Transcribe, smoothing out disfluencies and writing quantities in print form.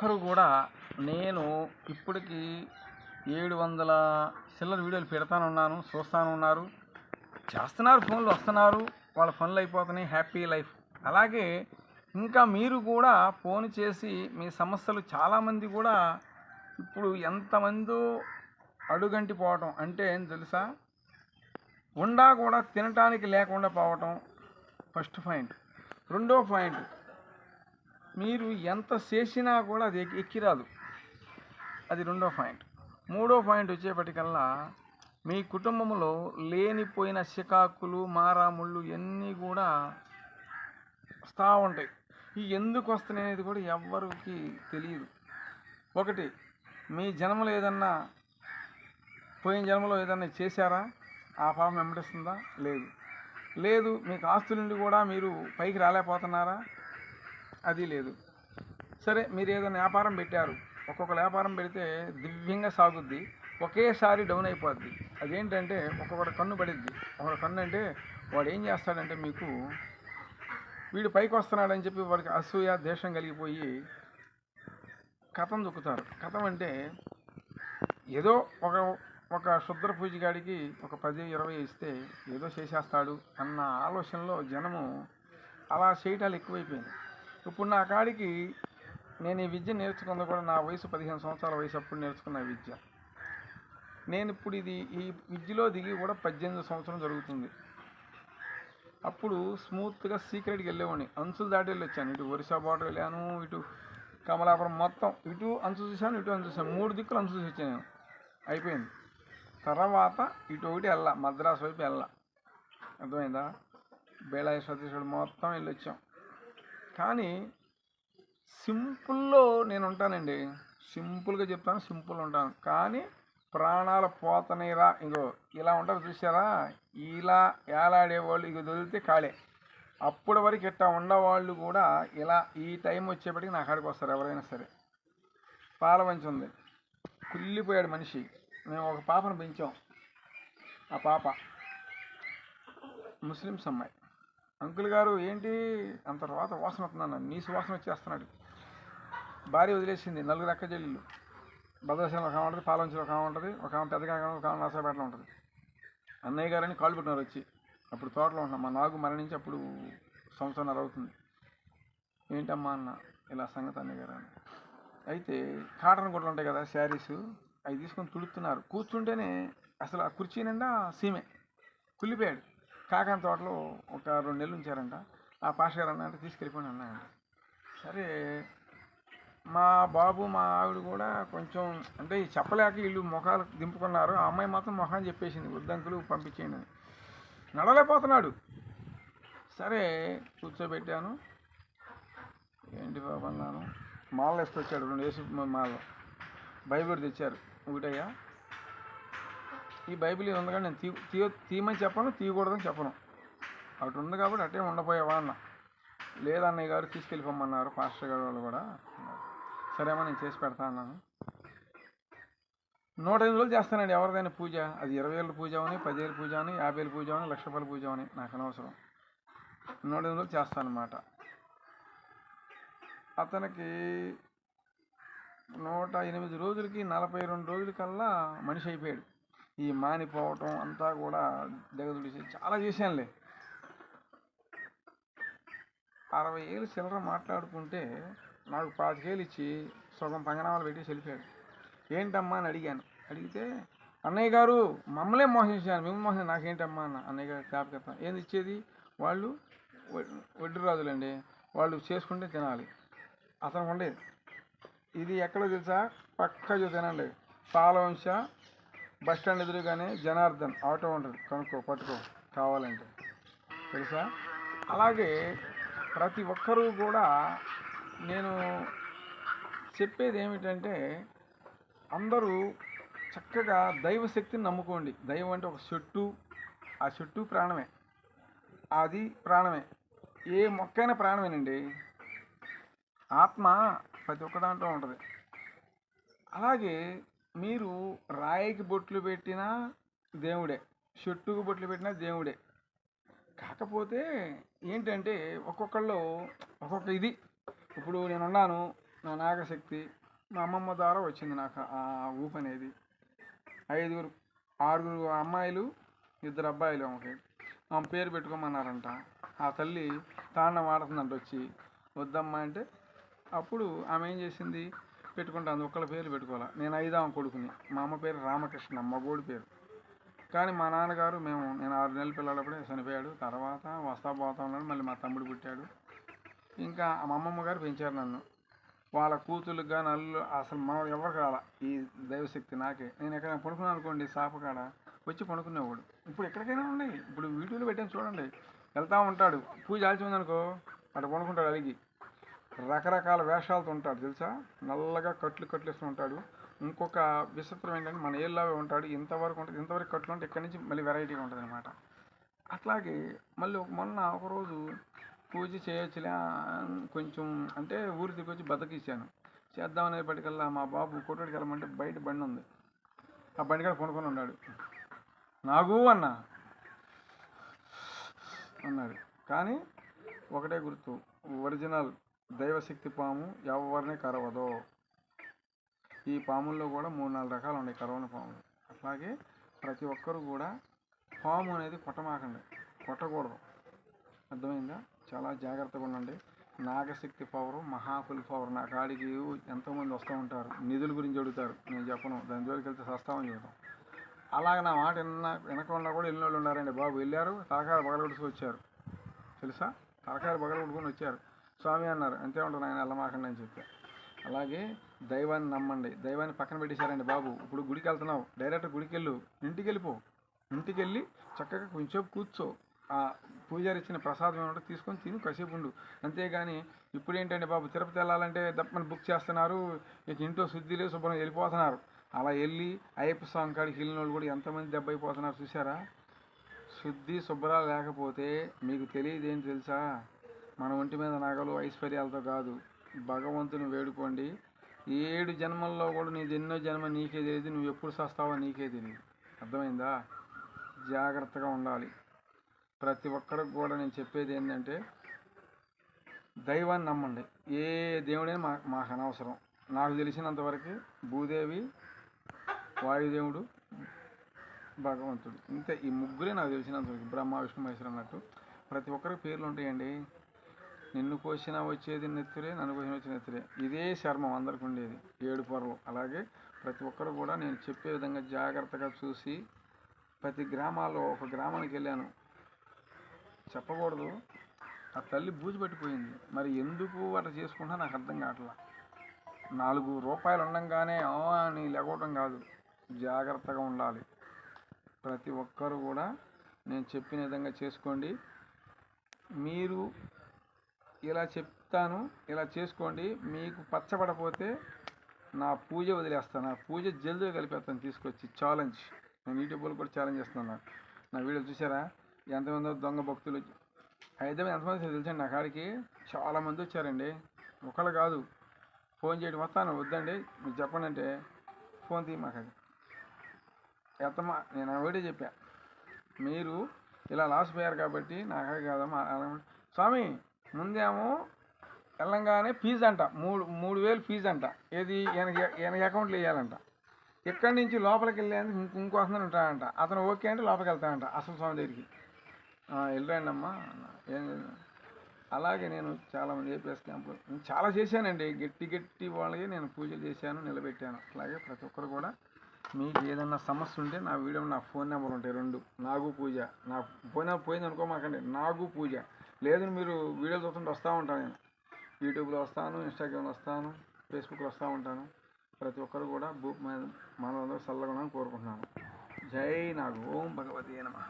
ఒక్కరు కూడా నేను ఇప్పటికి 700 చిల్లర వీడియోలు పెడతానున్నాను, చూస్తానున్నారు, చేస్తున్నారు, ఫోన్లు వస్తున్నారు, వాళ్ళ పనులు అయిపోతున్నాయి, హ్యాపీ లైఫ్. అలాగే ఇంకా మీరు కూడా ఫోన్ చేసి మీ సమస్యలు చాలామంది కూడా ఇప్పుడు ఎంతమందో అడుగంటి పోవటం అంటే ఏం తెలుసా, ఉండా కూడా తినటానికి లేకుండా పోవటం ఫస్ట్ పాయింట్. రెండో పాయింట్, మీరు ఎంత చేసినా కూడా అది ఎక్కిరాదు, అది రెండో పాయింట్. మూడో పాయింట్ వచ్చేపటికల్లా మీ కుటుంబంలో లేనిపోయిన చికాకులు, మారాముళ్ళు ఇవన్నీ కూడా వస్తూ ఉంటాయి. ఈ ఎందుకు వస్తున్నాయి అనేది కూడా ఎవ్వరికి తెలియదు. ఒకటి, మీ జన్మలో ఏదన్నా పోయిన జన్మలో ఏదన్నా చేశారా, ఆ పాపం వెంబడిస్తుందా? లేదు. మీకు ఆస్తులుండి కూడా మీరు పైకి రాలేకపోతున్నారా? అది లేదు. సరే, మీరు ఏదైనా వ్యాపారం పెట్టారు, ఒక్కొక్క వ్యాపారం పెడితే దివ్యంగా సాగుద్ది, ఒకేసారి డౌన్ అయిపోద్ది. అదేంటంటే ఒక్కొక్కటి కన్ను పడిద్ది. ఒక కన్ను అంటే వాడు ఏం చేస్తాడంటే, మీకు వీడు పైకి వస్తున్నాడని చెప్పి వాడికి అసూయ, ద్వేషం కలిగిపోయి కథం దొక్కుతారు. కథం అంటే ఏదో ఒక శుద్ర పూజగాడికి ఒక 10-20 ఇస్తే ఏదో చేసేస్తాడు అన్న ఆలోచనలో జనము అలా చేయటాలు ఎక్కువైపోయింది. ఇప్పుడు నా కాడికి నేను ఈ విద్య నేర్చుకుంది కూడా నా వయసు 15 సంవత్సరాల వయసు అప్పుడు నేర్చుకున్న విద్య. నేను ఇప్పుడు ఈ విద్యలో దిగి కూడా 18 సంవత్సరం జరుగుతుంది. అప్పుడు స్మూత్గా సీక్రెట్కి వెళ్ళేవాడిని, అంచులు దాటి వెళ్ళి వచ్చాను. ఇటు ఒరిస్సా బార్డర్ వెళ్ళాను, ఇటు కమలాపురం, మొత్తం ఇటు అంచు చూశాను, ఇటు అంచు చూశాను, 3 దిక్కులు అంచు చూసి వచ్చాను నేను. అయిపోయింది. తర్వాత ఇటు ఒకటి వెళ్ళా, మద్రాసు వైపు వెళ్ళా, అర్థమైందా? బేళాయి సతీశ్వరుడు మొత్తం వెళ్ళి వచ్చాం. కానీ సింపుల్లో నేను ఉంటానండి, సింపుల్గా చెప్తాను, సింపుల్ ఉంటాను. కానీ ప్రాణాలు పోతనేరా, ఇంకో ఇలా ఉంటారు చూసారా, ఇలా ఏలాడేవాళ్ళు ఇక వదిలితే కాళే. అప్పటి వరకు ఇట్టా ఉండేవాళ్ళు కూడా ఇలా ఈ టైం వచ్చేప్పటికి నా కాడికి వస్తారు ఎవరైనా సరే. పాలవంచి ఉంది, కుళ్ళిపోయాడు మనిషి. మేము ఒక పాపను పెంచాం. ఆ పాప ముస్లిమ్స్ అమ్మాయి. అంకుల్ గారు ఏంటి అంత తర్వాత వాసన వస్తున్నాను, నీసు వాసన వచ్చేస్తున్నాడు. భార్య వదిలేసింది, 4 అక్క చెల్లెళ్ళు. భద్రాచలంలో ఒక ఉంటుంది, పాలవంచిలో ఒక ఉంటుంది, ఒక పెద్దగా ఒక నర్సాపేటలో ఉంటుంది. అన్నయ్య గారని కాళ్ళు పెట్టినారు వచ్చి. అప్పుడు తోటలో ఉంటున్నాం, మా నాగు మరణించి అప్పుడు సంవత్సరంన్నర అవుతుంది. ఏంటమ్మా అన్న, ఇలా సంగతి అన్నయ్య గారు అని. అయితే కాటన్ గుడ్డలు ఉంటాయి కదా, శారీస్, అవి తీసుకొని తుడుతున్నారు. కూర్చుంటేనే అసలు ఆ కుర్చీ నిండా సీమే, కుళ్ళిపోయాడు. కాకాని తోటలో ఒక 2 నెలలు ఉంచారంట. ఆ పాష గారు అన్న అంటే తీసుకెళ్ళిపోండి అన్నాయంట. సరే, మా బాబు మా ఆవిడ కూడా కొంచెం అంటే చెప్పలేక వీళ్ళు ముఖాలు దింపుకున్నారు. ఆ అమ్మాయి మాత్రం ముఖాన్ని చెప్పేసింది, వద్దంకులు పంపించేయండి అని. నడవలేకపోతున్నాడు. సరే కూర్చోబెట్టాను. ఏంటి బాబు అన్నాను. మాల వేసుకొచ్చాడు, 2 వేసి మాలలో. బైబిల్ తెచ్చారు. ఒకటయ్యా, ఈ బైబిల్ ఇది ఉంది కానీ నేను తీయమని చెప్పను, తీయకూడదని చెప్పను. అటు ఉంది కాబట్టి అట్టే ఉండపోయావా అన్న. లేదన్నయ్య గారు తీసుకెళ్ళిపోమన్నారు పాస్టర్ గారు వాళ్ళు కూడా. సరేమో నేను చేసి పెడతా అన్నాను. 105 రోజులు చేస్తానండి ఎవరిదైనా పూజ. అది 20 ఏళ్ళ పూజ అని, 10 ఏళ్ళ పూజ అని, 50 ఏళ్ళ పూజ అని, 1,00,000 రూపాయల పూజ అని నాకు అనవసరం. 105 రోజులు చేస్తానమాట. అతనికి 108 రోజులకి 42 రోజులకల్లా మనిషి అయిపోయాడు. ఈ మానిపోవటం అంతా కూడా దిగదుడిసి చాలా చేశానులే. 60 ఏళ్ళు చిల్లర మాట్లాడుకుంటే నాకు 25 ఏళ్ళు ఇచ్చి సగం పంగనామాలు పెట్టి వెళ్ళిపోయాడు. ఏంటమ్మా అని అడిగాను. అడిగితే అన్నయ్య గారు మమ్మల్నే మోసించాను, మిమ్మల్ని మోసం నాకేంటమ్మా అన్న. అన్నయ్య గారు జ్ఞాపకం ఏంది ఇచ్చేది, వాళ్ళు వడ్డీ రాజులండి, వాళ్ళు చేసుకుంటే తినాలి. అతనికి ఉండేది ఇది ఎక్కడో తెలుసా, పక్క తినండి, పాలవంశ బస్ స్టాండ్ ఎదురుగానే జనార్దన్ ఆటో ఉంటుంది, కనుక్కో పట్టుకో కావాలంటే, తెలుసా? అలాగే ప్రతి ఒక్కరూ కూడా నేను చెప్పేది ఏమిటంటే, అందరూ చక్కగా దైవశక్తిని నమ్ముకోండి. దైవం అంటే ఒక చెట్టు, ఆ చెట్టు ప్రాణమే, అది ప్రాణమే, ఏ మొక్కైనా ప్రాణమేనండి. ఆత్మ ప్రతి ఒక్క దాంట్లో ఉంటుంది. అలాగే మీరు రాయికి బొట్లు పెట్టినా దేవుడే, చెట్టుకు బొట్లు పెట్టినా దేవుడే. కాకపోతే ఏంటంటే ఒక్కొక్కళ్ళు ఒక్కొక్క ఇది. ఇప్పుడు నేనున్నాను, నా నాగశక్తి మా అమ్మమ్మ ద్వారా వచ్చింది నాకు ఆ ఊపు అనేది. 6 అమ్మాయిలు 2 అబ్బాయిలు ఆమెకి. ఆమె పేరు పెట్టుకోమన్నారంట. ఆ తల్లి తాండం ఆడుతుందంట వచ్చి. వద్దమ్మా అంటే అప్పుడు ఆమె ఏం చేసింది, పెట్టుకుంటాను ఒక్కళ్ళ పేర్లు పెట్టుకోవాలి. నేను 5వ కొడుకుని. మా అమ్మ పేరు రామకృష్ణ, మగోడి పేరు. కానీ మా నాన్నగారు నేను 6 నెలల పిల్లలప్పుడే చనిపోయాడు. తర్వాత వస్తా పోతా ఉన్నాడు. మళ్ళీ మా తమ్ముడు పుట్టాడు. ఇంకా మా అమ్మమ్మ గారు పెంచారు నన్ను. వాళ్ళ కూతుళ్ళకి కానీ అల్లు అసలు మనం ఎవరికి రాలా ఈ దైవశక్తి నాకే. నేను ఎక్కడైనా పడుకున్నాను అనుకోండి సాపకాడ వచ్చి పడుకునేవాడు. ఇప్పుడు ఎక్కడికైనా ఉన్నాయి, ఇప్పుడు వీడియోలు పెట్టాను చూడండి. వెళ్తూ ఉంటాడు, పూజ ఆల్చిందనుకో అక్కడ పడుకుంటాడు అలిగి. రకరకాల వేషాలతో ఉంటాడు తెలుసా. నల్లగా కట్లు వేస్తూ ఉంటాడు. ఇంకొక విచిత్రం ఏంటంటే మన ఏళ్ళలాగా ఉంటాడు. ఇంతవరకు ఉంటుంది, ఇంతవరకు కట్లు ఉంటే ఇక్కడి నుంచి మళ్ళీ వెరైటీగా ఉంటుంది అనమాట. అట్లాగే మళ్ళీ మొన్న ఒకరోజు పూజ చేయొచ్చులే కొంచెం అంటే ఊరి తిరిగి వచ్చి బతకిచ్చాను. చేద్దామనేపటికల్లా మా బాబు కొట్టుడికి వెళ్ళమంటే బయట బండి ఉంది, ఆ బండి కాడ కొనుక్కొని ఉన్నాడు. నాగు అన్నాడు. కానీ ఒకటే గుర్తు, ఒరిజినల్ దైవశక్తి పాము ఎవరిని కరవదు. ఈ పాముల్లో కూడా 3-4 రకాలు ఉన్నాయి కరవని పాములు. అట్లాగే ప్రతి ఒక్కరు కూడా పాము అనేది కొట్టమాకండి, కొట్టకూడదు. అర్థమైందా? చాలా జాగ్రత్తగా ఉండండి. నాగశక్తి పవరు మహాఫుల్ పవర్. నా కాడికి ఎంతోమంది వస్తూ ఉంటారు, నిధుల గురించి అడుగుతారు. నేను చెప్పను, దాని జోలికి వెళ్తే సస్తామని చెబుతాం. అలాగే నా మాట వెనకుండా కూడా వెళ్ళిన వాళ్ళు ఉన్నారండి బాబు. వెళ్ళారు, తలకాయలు బగలగొట్టుకు వచ్చారు తెలుసా. తలకాయలు బగలగొట్టుకుని వచ్చారు. స్వామి అన్నారు, అంతే ఉంటుంది ఆయన వెళ్ళమాకండి అని చెప్పారు. అలాగే దైవాన్ని నమ్మండి. దైవాన్ని పక్కన పెట్టేశారండి బాబు. ఇప్పుడు గుడికి వెళ్తున్నావు, డైరెక్ట్ గుడికి వెళ్ళు, ఇంటికి వెళ్ళిపో. ఇంటికి వెళ్ళి చక్కగా కొంచెం కూర్చో, ఆ పూజారి ఇచ్చిన ప్రసాదం ఏమంటే తీసుకొని తిని కాసేపు ఉండు. అంతేగాని ఇప్పుడు ఏంటంటే బాబు, తిరుపతి వెళ్ళాలంటే దప్పని బుక్ చేస్తున్నారు, ఇక ఇంట్లో శుద్ధి లేదు, శుభ్రం వెళ్ళిపోతున్నారు. అలా వెళ్ళి అయ్యప్ప స్వామి కాడికి వెళ్ళిన వాళ్ళు కూడా ఎంతమంది దెబ్బ అయిపోతున్నారు చూసారా. శుద్ధి శుభ్రాలు లేకపోతే మీకు తెలియదు ఏం తెలుసా, మన ఒంటి మీద నగలు ఐశ్వర్యాలతో కాదు. భగవంతుని వేడుకోండి. 7 జన్మల్లో కూడా నీది ఎన్నో జన్మ నీకే తెలియదు, నువ్వు ఎప్పుడు సస్తావో నీకే తెలియదు. అర్థమైందా? జాగ్రత్తగా ఉండాలి. ప్రతి ఒక్కరికి కూడా నేను చెప్పేది ఏంటంటే దైవాన్ని నమ్మండి. ఏ దేవుడైనా మాకు అనవసరం. నాకు తెలిసినంతవరకు భూదేవి, వాయుదేవుడు, భగవంతుడు, ఇంతే. ఈ ముగ్గురే నాకు తెలిసినంతవరకు. బ్రహ్మ విష్ణు మహేశ్వరు అన్నట్టు ప్రతి ఒక్కరికి పేర్లు ఉంటాయండి. నిన్ను కోసినా వచ్చేది నెత్తురే, నన్ను కోసిన వచ్చిన నెత్తురే. ఇదే శర్మం అందరికి ఉండేది, 7 పొరలు. అలాగే ప్రతి ఒక్కరు కూడా నేను చెప్పే విధంగా జాగ్రత్తగా చూసి, ప్రతి గ్రామాల్లో ఒక గ్రామానికి వెళ్ళాను, చెప్పకూడదు, ఆ తల్లి బూజు పట్టిపోయింది. మరి ఎందుకు అట్లా చేసుకుంటా నాకు అర్థం కావట్లా. 4 రూపాయలు ఉండంగానే అని లేకపోవడం కాదు, జాగ్రత్తగా ఉండాలి. ప్రతి ఒక్కరు కూడా నేను చెప్పిన విధంగా చేసుకోండి. మీరు ఇలా చెప్తాను, ఇలా చేసుకోండి. మీకు పచ్చబడపోతే నా పూజ వదిలేస్తాను, నా పూజ జల్దీ కలిపేస్తాను తీసుకొచ్చి. ఛాలెంజ్, నేను యూట్యూబ్లో కూడా ఛాలెంజ్ చేస్తున్నాను. నా వీడియోలు చూసారా, ఎంతమంది దొంగ భక్తులు. హైదరాబాద్ ఎంతమంది తెలుసండి, నా కాడికి చాలామంది వచ్చారండి. ఒకళ్ళు కాదు, ఫోన్ చేయడం వస్తాను, వద్దండి మీరు చెప్పండి అంటే ఫోన్ తీయమాకండి. ఎత్తమ్మా, నేను ఒకటే చెప్పా, మీరు ఇలా లాస్ పోయారు కాబట్టి నాకు కాదమ్మా. స్వామి ముందేమో తెలంగాణ ఫీజు అంట, 3,000 ఫీజు అంట. ఏది ఈయనకి అకౌంట్లో వేయాలంట. ఇక్కడి నుంచి లోపలికి వెళ్ళేందుకు ఇంకోసం ఉంటాడంట. అతను ఓకే అంటే లోపలికి వెళ్తాడంట అసలు స్వామి దగ్గరికి. వెళ్ళరండి అమ్మా. అలాగే నేను చాలామంది ఏపీఎస్ క్యాంపులు చాలా చేశానండి. గట్టి వాళ్ళకి నేను పూజలు చేశాను, నిలబెట్టాను. అలాగే ప్రతి ఒక్కరు కూడా మీకు ఏదన్నా సమస్య ఉంటే నా వీడియో, నా ఫోన్ నెంబర్ ఉంటాయి 2. నాగు పూజ. నా ఫోన్ నెంబర్ పోయింది అనుకోమాకండి, నాగు పూజ. లేదు మీరు వీడియోలు చూస్తుంటే వస్తూ ఉంటాను, నేను యూట్యూబ్లో వస్తాను, ఇన్స్టాగ్రామ్లో వస్తాను, ఫేస్బుక్లో వస్తూ ఉంటాను. ప్రతి ఒక్కరు కూడా మనందరూ చల్లగా ఉండాలని కోరుకుంటున్నాను. జై నాగు. ఓం భగవతే నమః.